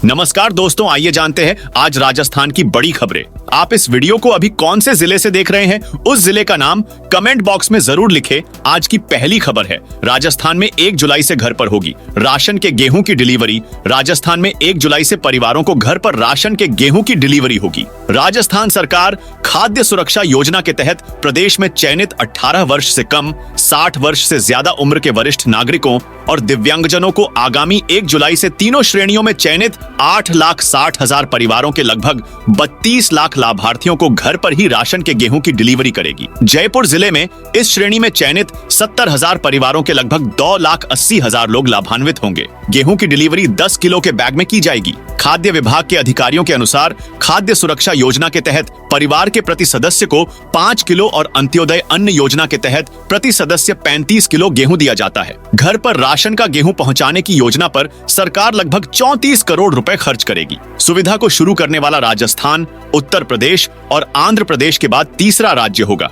नमस्कार दोस्तों, आइए जानते हैं आज राजस्थान की बड़ी खबरें। आप इस वीडियो को अभी कौन से जिले से देख रहे हैं, उस जिले का नाम कमेंट बॉक्स में जरूर लिखें। आज की पहली खबर है, राजस्थान में 1 जुलाई से घर पर होगी राशन के गेहूं की डिलीवरी। राजस्थान में 1 जुलाई से परिवारों को घर पर राशन के गेहूं की डिलीवरी होगी। राजस्थान सरकार खाद्य सुरक्षा योजना के तहत प्रदेश में चयनित 18 वर्ष से कम, 60 वर्ष से ज्यादा उम्र के वरिष्ठ नागरिकों और दिव्यांगजनों को आगामी 1 जुलाई से तीनों श्रेणियों में चयनित 8,60,000 परिवारों के लगभग 32 लाख लाभार्थियों को घर पर ही राशन के गेहूं की डिलीवरी करेगी। जयपुर जिले में इस श्रेणी में चयनित 70,000 परिवारों के लगभग 2,80,000 लोग लाभान्वित होंगे। गेहूं की डिलीवरी 10 किलो के बैग में की जाएगी। खाद्य विभाग के अधिकारियों के अनुसार खाद्य सुरक्षा योजना के तहत परिवार के प्रति सदस्य को 5 किलो और अंत्योदय अन्न योजना के तहत प्रति सदस्य 35 किलो गेहूं दिया जाता है। घर पर राशन का गेहूं पहुंचाने की योजना पर सरकार लगभग 34 करोड़ रुपए खर्च करेगी। सुविधा को शुरू करने वाला राजस्थान, उत्तर प्रदेश और आंध्र प्रदेश के बाद तीसरा राज्य होगा।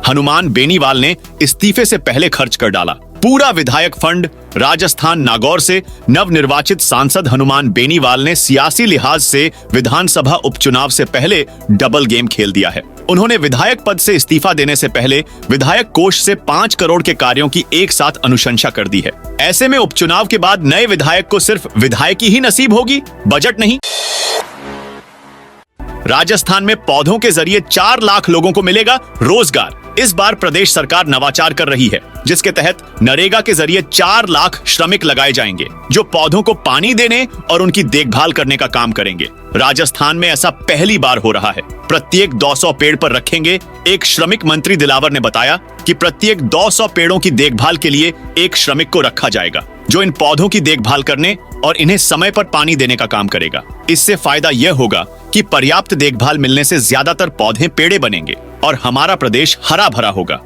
हनुमान बेनीवाल ने इस्तीफे से पहले खर्च कर डाला पूरा विधायक फंड। राजस्थान नागौर से नवनिर्वाचित सांसद हनुमान बेनीवाल ने सियासी लिहाज से विधानसभा उपचुनाव से पहले डबल गेम खेल दिया है। उन्होंने विधायक पद से इस्तीफा देने से पहले विधायक कोष से 5 करोड़ के कार्यों की एक साथ अनुशंसा कर दी है। ऐसे में उपचुनाव के बाद नए विधायक को सिर्फ विधायकी ही नसीब होगी, बजट नहीं। राजस्थान में पौधों के जरिए 4 लाख लोगों को मिलेगा रोजगार। इस बार प्रदेश सरकार नवाचार कर रही है, जिसके तहत नरेगा के जरिए 4 लाख श्रमिक लगाए जाएंगे, जो पौधों को पानी देने और उनकी देखभाल करने का काम करेंगे। राजस्थान में ऐसा पहली बार हो रहा है। प्रत्येक 200 पेड़ पर रखेंगे। एक श्रमिक मंत्री दिलावर ने बताया कि प्रत्येक 200 पेड़ों की देखभाल के लिए एक श्रमिक को रखा जाएगा, जो इन पौधों की देखभाल करने और इन्हें समय पर पानी देने का काम करेगा। इससे फायदा यह होगा कि पर्याप्त देखभाल मिलने से ज्यादातर पौधे पेड़े बनेंगे और हमारा प्रदेश हरा भरा होगा।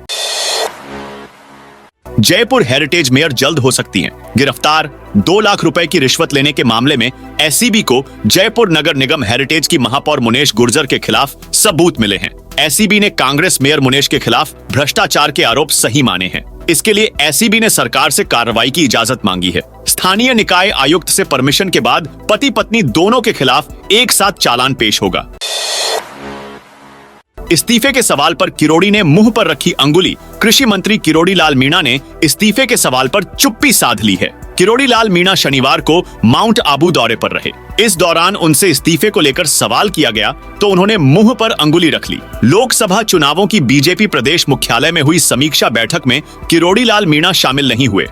जयपुर हेरिटेज मेयर जल्द हो सकती हैं गिरफ्तार। 2 लाख रुपए की रिश्वत लेने के मामले में एसईबी को जयपुर नगर निगम हेरिटेज की महापौर मुनेश गुर्जर के खिलाफ सबूत मिले हैं। एसईबी ने कांग्रेस मेयर मुनेश के खिलाफ भ्रष्टाचार के आरोप सही माने हैं। इसके लिए एसईबी ने सरकार से कार्रवाई की इजाजत मांगी है। स्थानीय निकाय आयुक्त से परमिशन के बाद पति पत्नी दोनों के खिलाफ एक साथ चालान पेश होगा। इस्तीफे के सवाल पर किरोड़ी ने मुंह पर रखी अंगुली। कृषि मंत्री किरोड़ी लाल मीणा ने इस्तीफे के सवाल पर चुप्पी साध ली है। किरोड़ी लाल मीणा शनिवार को माउंट आबू दौरे पर रहे। इस दौरान उनसे इस्तीफे को लेकर सवाल किया गया तो उन्होंने मुंह पर अंगुली रख ली। लोकसभा चुनावों की बीजेपी प्रदेश मुख्यालय में हुई समीक्षा बैठक में किरोड़ी लाल मीणा शामिल नहीं हुए।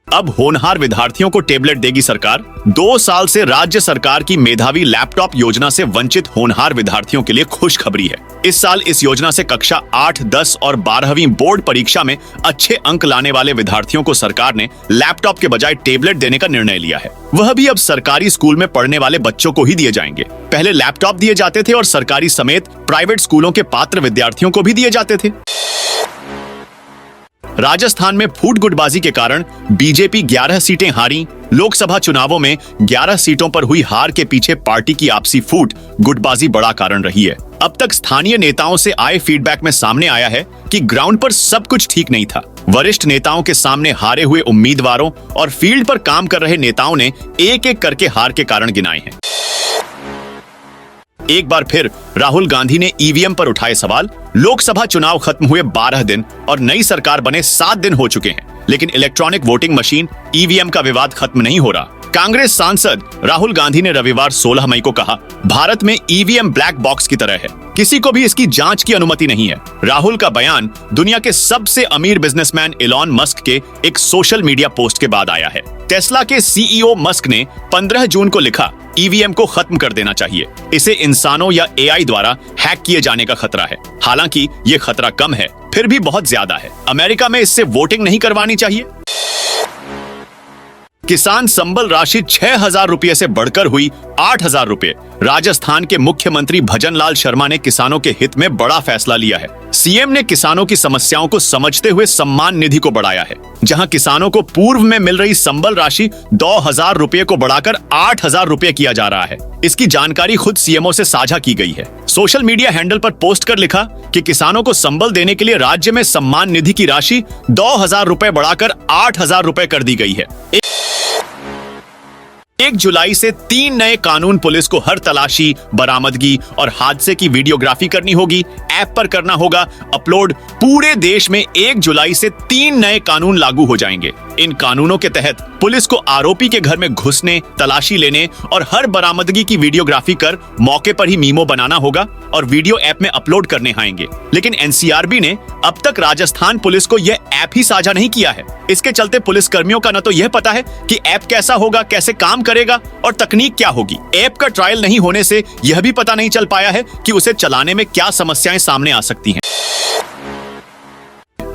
अब होनहार विद्यार्थियों को टेबलेट देगी सरकार। 2 साल से राज्य सरकार की मेधावी लैपटॉप योजना से वंचित होनहार विद्यार्थियों के लिए खुशखबरी है। इस साल इस योजना से कक्षा 8, 10 और 12वीं बोर्ड परीक्षा में अच्छे अंक लाने वाले विद्यार्थियों को सरकार ने लैपटॉप के बजाय टेबलेट देने का निर्णय लिया है। वह भी अब सरकारी स्कूल में पढ़ने वाले बच्चों को ही दिए जाएंगे। पहले लैपटॉप दिए जाते थे और सरकारी समेत प्राइवेट स्कूलों के पात्र विद्यार्थियों को भी दिए जाते थे। राजस्थान में फूट गुटबाजी के कारण बीजेपी 11 सीटें हारी। लोकसभा चुनावों में 11 सीटों पर हुई हार के पीछे पार्टी की आपसी फूट गुटबाजी बड़ा कारण रही है। अब तक स्थानीय नेताओं से आए फीडबैक में सामने आया है कि ग्राउंड पर सब कुछ ठीक नहीं था। वरिष्ठ नेताओं के सामने हारे हुए उम्मीदवारों और फील्ड पर काम कर रहे नेताओं ने एक-एक करके हार के कारण गिनाए हैं। एक बार फिर राहुल गांधी ने ईवीएम पर उठाए सवाल। लोकसभा चुनाव खत्म हुए 12 दिन और नई सरकार बने 7 दिन हो चुके हैं, लेकिन इलेक्ट्रॉनिक वोटिंग मशीन ईवीएम का विवाद खत्म नहीं हो रहा। कांग्रेस सांसद राहुल गांधी ने रविवार 16 मई को कहा, भारत में ईवीएम ब्लैक बॉक्स की तरह है, किसी को भी इसकी जांच की अनुमति नहीं है। राहुल का बयान दुनिया के सबसे अमीर बिजनेसमैन एलॉन मस्क के एक सोशल मीडिया पोस्ट के बाद आया है। टेस्ला के सीईओ मस्क ने 15 जून को लिखा, ईवीएम को खत्म कर देना चाहिए, इसे इंसानों या एआई द्वारा हैक किए जाने का खतरा है। हालांकि ये खतरा कम है, फिर भी बहुत ज्यादा है। अमेरिका में इससे वोटिंग नहीं करवानी चाहिए। किसान संबल राशि 6,000 रुपये से बढ़कर हुई 8,000 रुपये। राजस्थान के मुख्यमंत्री भजनलाल शर्मा ने किसानों के हित में बड़ा फैसला लिया है। सीएम ने किसानों की समस्याओं को समझते हुए सम्मान निधि को बढ़ाया है, जहां किसानों को पूर्व में मिल रही संबल राशि 2,000 रुपये को बढ़ाकर 8,000 रुपये किया जा रहा है। इसकी जानकारी खुद सीएमओ से साझा की गई है। सोशल मीडिया हैंडल पर पोस्ट कर लिखा कि किसानों को संबल देने के लिए राज्य में सम्मान निधि की राशि 2,000 रुपये बढ़ाकर 8,000 रुपये कर दी गई है। 1 जुलाई से 3 नए कानून पुलिस को हर तलाशी, बरामदगी और हादसे की वीडियोग्राफी करनी होगी, ऐप पर करना होगा अपलोड। पूरे देश में 1 जुलाई से 3 नए कानून लागू हो जाएंगे। इन कानूनों के तहत पुलिस को आरोपी के घर में घुसने, तलाशी लेने और हर बरामदगी की वीडियोग्राफी कर मौके पर ही मीमो बनाना होगा और वीडियो ऐप में अपलोड करने आएंगे। लेकिन एनसीआरबी ने अब तक राजस्थान पुलिस को यह ऐप ही साझा नहीं किया है। इसके चलते पुलिस कर्मियों का न तो यह पता है कि ऐप कैसा होगा, कैसे काम करेगा और तकनीक क्या होगी। ऐप का ट्रायल नहीं होने से यह भी पता नहीं चल पाया है कि उसे चलाने में क्या समस्याएं सामने आ सकती हैं।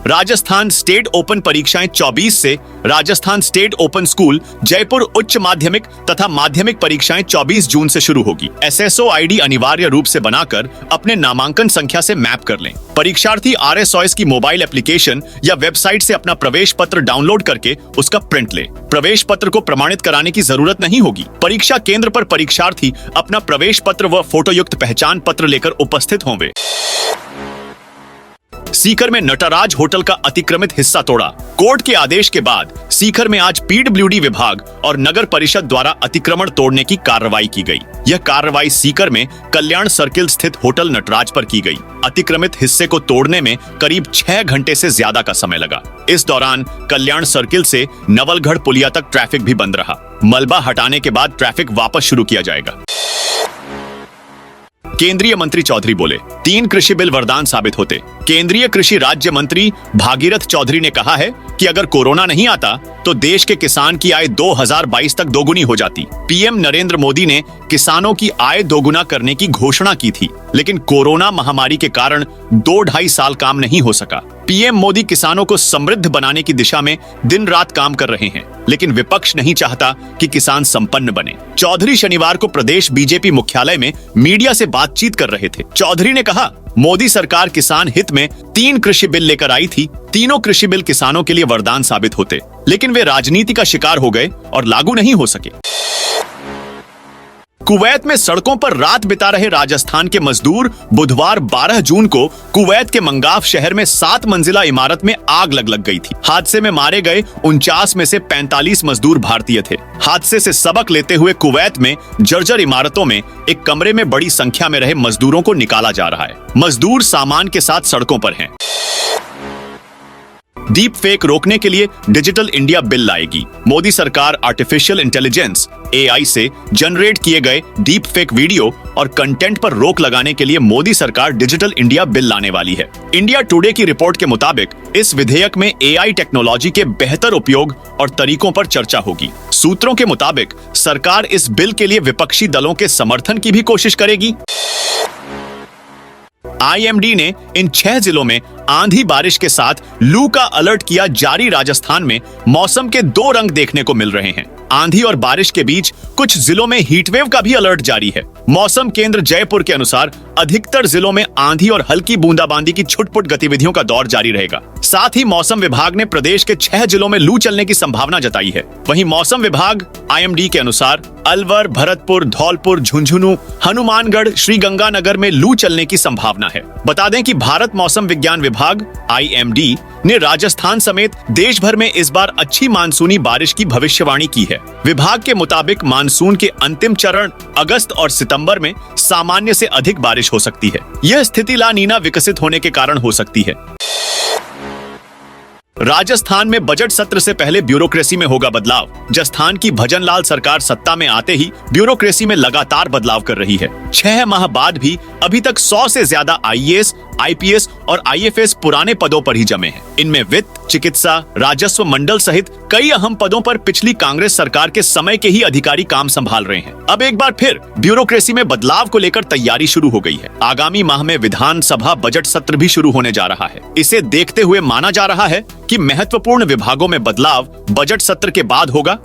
राजस्थान स्टेट ओपन परीक्षाएं 24 से, Rajasthan state open school Jaipur उच्च माध्यमिक तथा माध्यमिक परीक्षाएं 24 जून से शुरू होगी। एसएसओ आईडी अनिवार्य रूप से बनाकर अपने नामांकन संख्या से मैप कर लें। परीक्षार्थी RSOS की मोबाइल एप्लीकेशन या वेबसाइट से अपना प्रवेश पत्र डाउनलोड करके उसका प्रिंट ले। प्रवेश पत्र को प्रमाणित कराने की जरूरत नहीं होगी। परीक्षा केंद्र पर परीक्षार्थी अपना प्रवेश पत्र व फोटोयुक्त पहचान पत्र लेकर उपस्थित होंगे। सीकर में नटराज होटल का अतिक्रमित हिस्सा तोड़ा। कोर्ट के आदेश के बाद सीकर में आज पीडब्ल्यूडी विभाग और नगर परिषद द्वारा अतिक्रमण तोड़ने की कार्रवाई की गई। यह कार्रवाई सीकर में कल्याण सर्किल स्थित होटल नटराज पर की गई। अतिक्रमित हिस्से को तोड़ने में करीब 6 घंटे से ज्यादा का समय लगा। इस दौरान कल्याण सर्किल से नवलगढ़ पुलिया तक ट्रैफिक भी बंद रहा। मलबा हटाने के बाद ट्रैफिक वापस शुरू किया जाएगा। केंद्रीय मंत्री चौधरी बोले, 3 कृषि बिल वरदान साबित होते। केंद्रीय कृषि राज्य मंत्री भागीरथ चौधरी ने कहा है कि अगर कोरोना नहीं आता तो देश के किसान की आय 2022 तक दोगुनी हो जाती। पीएम नरेंद्र मोदी ने किसानों की आय दोगुना करने की घोषणा की थी, लेकिन कोरोना महामारी के कारण 2-2.5 साल काम नहीं हो सका। पीएम मोदी किसानों को समृद्ध बनाने की दिशा में दिन रात काम कर रहे हैं, लेकिन विपक्ष नहीं चाहता कि किसान संपन्न बने। चौधरी शनिवार को प्रदेश बीजेपी मुख्यालय में मीडिया से बातचीत कर रहे थे। चौधरी ने कहा, मोदी सरकार किसान हित में 3 कृषि बिल लेकर आई थी। तीनों कृषि बिल किसानों के लिए वरदान साबित होते, लेकिन वे राजनीति का शिकार हो गए और लागू नहीं हो सके। कुवैत में सड़कों पर रात बिता रहे राजस्थान के मजदूर बुधवार 12 जून को कुवैत के मंगाफ शहर में 7 मंजिला इमारत में आग लग गई थी। हादसे में मारे गए 49 में से 45 मजदूर भारतीय थे। हादसे से सबक लेते हुए कुवैत में जर्जर इमारतों में एक कमरे में बड़ी संख्या में रहे मजदूरों को निकाला जा रहा है। मजदूर सामान के साथ सड़कों पर हैं। डीप फेक रोकने के लिए डिजिटल इंडिया बिल लाएगी। मोदी सरकार आर्टिफिशियल इंटेलिजेंस AI से जनरेट किए गए डीप फेक वीडियो और कंटेंट पर रोक लगाने के लिए मोदी सरकार डिजिटल इंडिया बिल लाने वाली है। इंडिया टुडे की रिपोर्ट के मुताबिक इस विधेयक में AI टेक्नोलॉजी के बेहतर उपयोग और तरीकों पर चर्चा होगी। सूत्रों के मुताबिक सरकार इस बिल के लिए विपक्षी दलों के समर्थन की भी कोशिश करेगी। IMD ने इन 6 जिलों में आंधी बारिश के साथ लू का अलर्ट किया जारी। राजस्थान में मौसम के 2 रंग देखने को मिल रहे हैं। आंधी और बारिश के बीच कुछ जिलों में हीटवेव का भी अलर्ट जारी है। मौसम केंद्र जयपुर के अनुसार अधिकतर जिलों में आंधी और हल्की बूंदाबांदी की छुटपुट गतिविधियों का दौर जारी रहेगा। साथ ही मौसम विभाग ने प्रदेश के 6 जिलों में लू चलने की संभावना जताई है। वहीं मौसम विभाग IMD के अनुसार अलवर, भरतपुर, धौलपुर, झुंझुनू, हनुमानगढ़, श्रीगंगानगर में लू चलने की संभावना है। बता दें कि भारत मौसम विज्ञान विभाग IMD ने राजस्थान समेत देश भर में इस बार अच्छी मानसूनी बारिश की भविष्यवाणी की है। विभाग के मुताबिक मानसून के अंतिम चरण अगस्त और सितंबर में सामान्य से अधिक बारिश हो सकती है। यह स्थिति ला नीना विकसित होने के कारण हो सकती है। राजस्थान में बजट सत्र से पहले ब्यूरोक्रेसी में होगा बदलाव। राजस्थान की भजनलाल सरकार सत्ता में आते ही ब्यूरोक्रेसी में लगातार बदलाव कर रही है। 6 माह बाद भी अभी तक 100 से ज्यादा IAS, IPS और IFS पुराने पदों पर ही जमे हैं। इनमें वित्त, चिकित्सा, राजस्व मंडल सहित कई अहम पदों पर पिछली कांग्रेस सरकार के समय के ही अधिकारी काम संभाल रहे हैं। अब एक बार फिर ब्यूरोक्रेसी में बदलाव को लेकर तैयारी शुरू हो गई है। आगामी माह में विधानसभा बजट सत्र भी शुरू होने जा रहा है। इसे देखते हुए माना जा रहा है कि महत्वपूर्ण विभागों में बदलाव बजट सत्र के बाद होगा।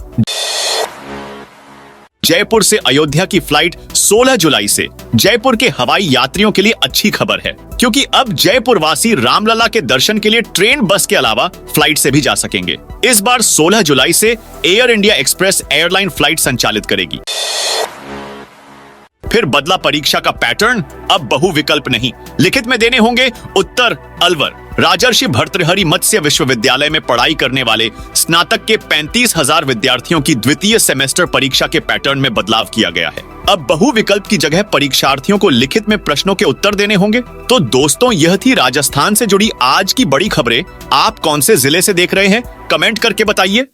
जयपुर से अयोध्या की फ्लाइट 16 जुलाई से। जयपुर के हवाई यात्रियों के लिए अच्छी खबर है, क्योंकि अब जयपुर वासी रामलला के दर्शन के लिए ट्रेन, बस के अलावा फ्लाइट से भी जा सकेंगे। इस बार 16 जुलाई से air India express airline flight संचालित करेगी। फिर बदला परीक्षा का पैटर्न, अब बहुविकल्प नहीं, लिखित में देने होंगे उत्तर अलवर। राजर्षि भर्तृहरि मत्स्य विश्वविद्यालय में पढ़ाई करने वाले स्नातक के 35,000 विद्यार्थियों की द्वितीय सेमेस्टर परीक्षा के पैटर्न में बदलाव किया गया है। अब बहुविकल्प की जगह परीक्षार्थियों को लिखित में प्रश्नों के उत्तर देने होंगे। तो दोस्तों, यह थी राजस्थान से जुड़ी आज की बड़ी खबरें। आप कौन से जिले से देख रहे हैं, कमेंट करके बताइए।